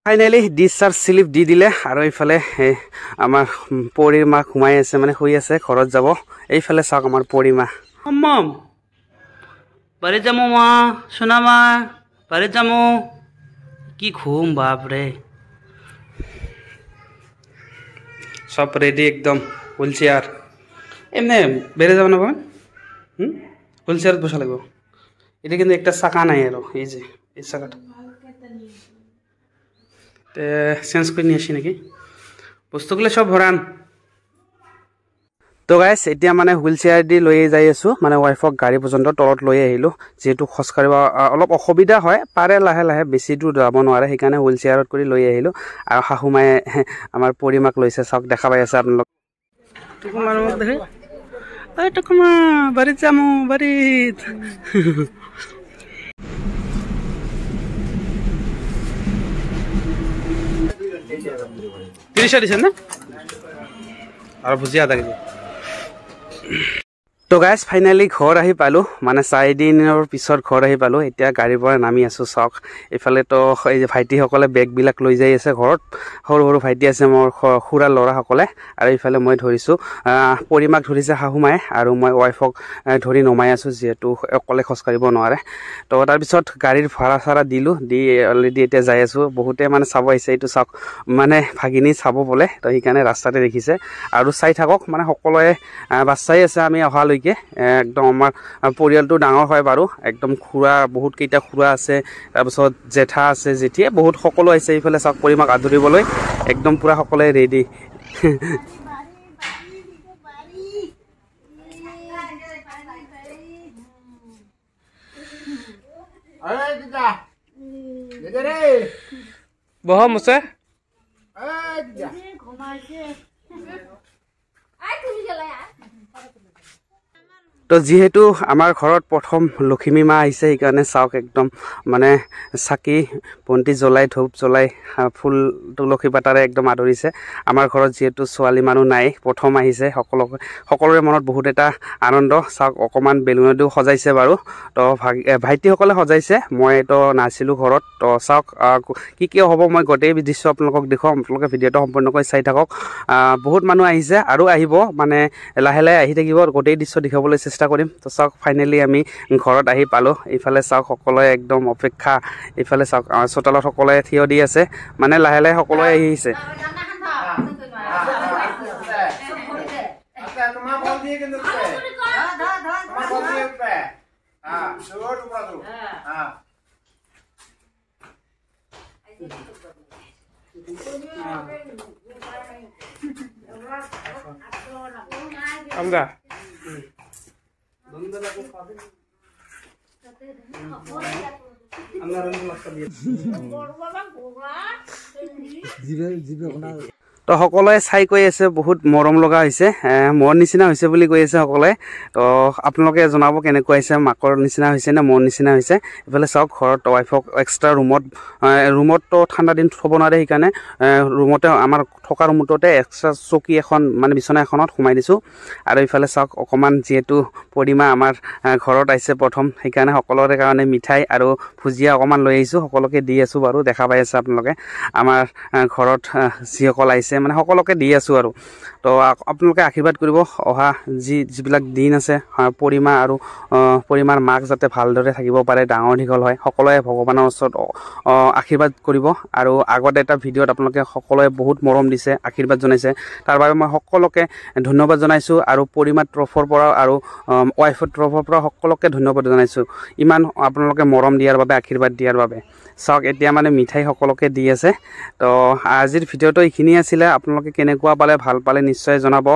finally ডিসচাৰ্জ slip দি দিলে আৰু এইফালে আমাৰ পৰিৰ মা ঘুমাই আছে মানে শুই আছে ঘৰত যাব এইফালে চাওক আমাৰ পৰি মা মম বাড়ি যামো মা সোনা মা বাড়ি যামো কি ঘুম বাপরে সব রেডি একদম হুইল চেয়ার এমনি বেড়ে যাব না বাবা হুইল চেয়ার বসা লাগবে এটা কিন্তু একটা চাকা নাই আর এই যে এই চাকাটা চেঞ্জ কৰি নিয়ে আসি নাকি বস্তুগুলো সব ভরান তো গাইস এতিয়া মানে হুইল চেয়ার দি লৈ যাই আছো মানে ওয়াইফক গাড়ী পৰ্যন্ত তলত লৈ আহিলো যেহেতু খোজ কাঢ়িব অলপ অসুবিধা হয় পাৰে লাহে লাহে বেছি দূৰ যাব নোৱাৰে সেইকাৰণে হুইল চেয়াৰত কৰি লৈ আহিলো আৰু শাহুমাই আমাৰ পৰিমাক লৈছে চাওক দেখা পাই আছে আপোনালোক তোমার মুখ দেখে এই টকমা বাড়ি যামু বাড়ি তিরিশা দিছেন না আর ভুজিয়া আধা কেজি তো গাইজ ফাইনালি ঘৰ আহি পালো মানে 4 দিনৰ পিছত ঘৰ আহি পালো এতিয়া গাড়ীৰ পৰা নামি আছো চাওক এফালে তো এই যে ভাইটিসকলে বেগবিলাক লৈ যাই আছে ঘৰত সৰু সৰু ভাইটি আছে মোৰ খুৰা ল'ৰাসকলে আৰু ইফালে মই ধৰিছো পৰিমাক ধৰিছে শাহুমাই আৰু মই ওয়াইফক ধৰি নমাই আছো যেহেতু অকলে খোজ কাঢ়িব নোৱাৰে তো তাৰ পিছত গাড়ীৰ ভাড়া সাৰা দিলো দি অলৰেডি এতিয়া যাই আছো বহুতে মানে চাব আহিছে এইটো চাওক মানে ভাগিনী চাব বলে তো সেইকাৰণে ৰাস্তাতে দেখিছে আৰু চাই থাকক মানে সকলোৱে বাচ্চাই আছে আমি অহালৈকে একদম আমাৰ পৰিয়ালটো ডাঙৰ হয় বাৰু একদম খুৰা বহুত কেইটা খুৰা আছে তাৰপিছত জেঠা আছে জেঠিয়ে বহুত সকলো আছে এইফালে চাওক পৰিমাক আদৰিবলৈ একদম পুৰা সকলোৱে ৰেডি বহ মুছে তো যেহেতু আমাৰ ঘৰত প্ৰথম লক্ষ্মী মা আহিছে সেইকাৰণে চাওক একদম মানে চাকি বন্তি জ্বলাই ধূপ জ্বলাই ফুল তুলসী পাতাৰে একদম আদৰিছে আমাৰ ঘৰত যেহেতু ছোৱালী মানুহ নাই প্ৰথম আহিছে সকলোৰে মনত বহুত এটা আনন্দ চাওক অকমান বেলুনেদিও সজাইছে বাৰু তো ভাইটিসকলে সজাইছে মই তো নাছিলোঁ ঘৰত তো চাওক কি কি হ'ব মই গোটেই দৃশ্য আপোনালোকক দেখুৱাম আপোনালোকে ভিডিঅ'টো সম্পূৰ্ণকৈ চাই থাকক বহুত মানুহ আহিছে আৰু আহিব মানে লাহে লাহে আহি থাকিব গোটেই দৃশ্য দেখাবলৈ চেষ্টা কৰিম তো চাওক ফাইনেলি আমি ঘৰত আহি পালো এইফালে চাওক সকলোৱে একদম অপেক্ষা এইফালে চাওক চোতালত সকলোৱে থিয় দি আছে মানে লাহে লাহে সকলোৱে আহিছে আমৰা তো সকলোৱে চাই কৈ আছে বহুত মৰম লগা হৈছে মোৰ নিচিনা হৈছে বুলি কৈ আছে সকলোৱে তো আপোনালোকে জনাব কেনেকুৱা হৈছে মাকৰ নিচিনা হৈছে নে মোৰ নিচিনা হৈছে এফালে চাওক ঘৰত ওয়াইফক এক্সট্ৰা ৰুমত তো ঠাণ্ডা দিন থ'ব নোৱাৰে সেইকাৰণে ৰুমতে আমাৰ থকা ৰুমটোতে এক্সট্ৰা চকী এখন মানে বিছনা এখনত সোমাই দিছোঁ আৰু ইফালে চাওক অকণমান যিহেতু পৰিমা আমাৰ ঘৰত আহিছে প্ৰথম সেইকাৰণে সকলোৰে কাৰণে মিঠাই আৰু ভুজিয়া অকণমান লৈ আহিছোঁ সকলোকে দি আছোঁ বাৰু দেখা পাই আছে আপোনালোকে আমাৰ ঘৰত যিসকল আহিছে মানে সকলোকে দি আছোঁ আৰু তো আপোনালোকে আশীৰ্বাদ কৰিব অহা যিবিলাক দিন আছে পৰিমা আৰু পৰিমাৰ মাক যাতে ভালদৰে থাকিব পাৰে ডাঙৰ দীঘল হয় সকলোৱে ভগৱানৰ ওচৰত আশীৰ্বাদ কৰিব আৰু আগত এটা ভিডিঅ'ত আপোনালোকে সকলোৱে বহুত মৰম দিছে আশীৰ্বাদ জনাইছে তাৰ বাবে মই সকলোকে ধন্যবাদ জনাইছোঁ আৰু পৰিমাৰ তৰফৰ পৰা আৰু ওয়াইফৰ তৰফৰ পৰা সকলোকে ধন্যবাদ জনাইছোঁ ইমান আপোনালোকে মৰম দিয়াৰ বাবে আশীৰ্বাদ দিয়াৰ বাবে চাওক এতিয়া মানে মিঠাই সকলোকে দি আছে তো আজিৰ ভিডিঅ'টো এইখিনি আছিলে আপোনালোকে কেনেকুৱা পালে ভাল পালে নিশ্চয় জনাব